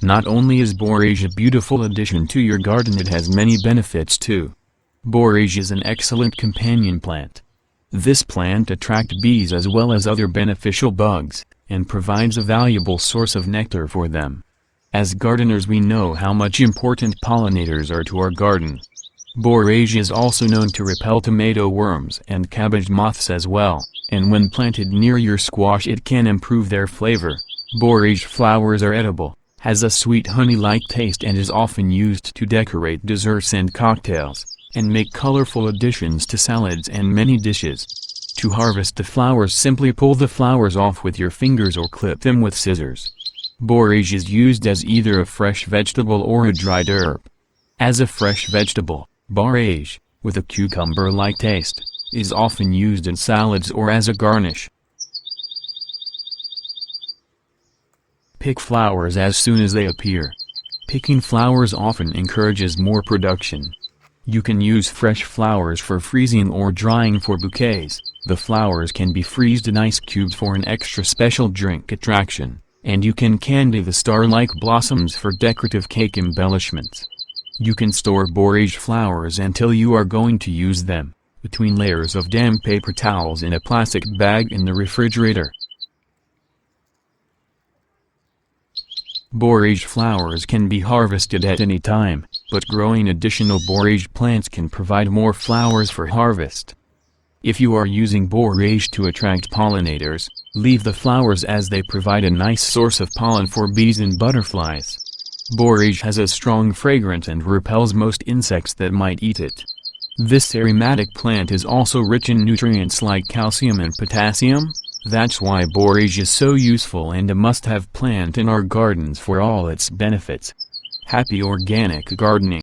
Not only is borage a beautiful addition to your garden, it has many benefits too. Borage is an excellent companion plant. This plant attracts bees as well as other beneficial bugs, and provides a valuable source of nectar for them. As gardeners, we know how much important pollinators are to our garden. Borage is also known to repel tomato worms and cabbage moths as well, and when planted near your squash it can improve their flavor. Borage flowers are edible, has a sweet honey-like taste, and is often used to decorate desserts and cocktails, and make colorful additions to salads and many dishes. To harvest the flowers, simply pull the flowers off with your fingers or clip them with scissors. Borage is used as either a fresh vegetable or a dried herb. As a fresh vegetable, borage, with a cucumber-like taste, is often used in salads or as a garnish. Pick flowers as soon as they appear. Picking flowers often encourages more production. You can use fresh flowers for freezing or drying for bouquets. The flowers can be freezed in ice cubes for an extra special drink attraction, and you can candy the star-like blossoms for decorative cake embellishments. You can store borage flowers until you are going to use them, between layers of damp paper towels in a plastic bag in the refrigerator. Borage flowers can be harvested at any time, but growing additional borage plants can provide more flowers for harvest. If you are using borage to attract pollinators, leave the flowers as they provide a nice source of pollen for bees and butterflies. Borage has a strong fragrance and repels most insects that might eat it. This aromatic plant is also rich in nutrients like calcium and potassium. That's why borage is so useful and a must-have plant in our gardens for all its benefits. Happy organic gardening!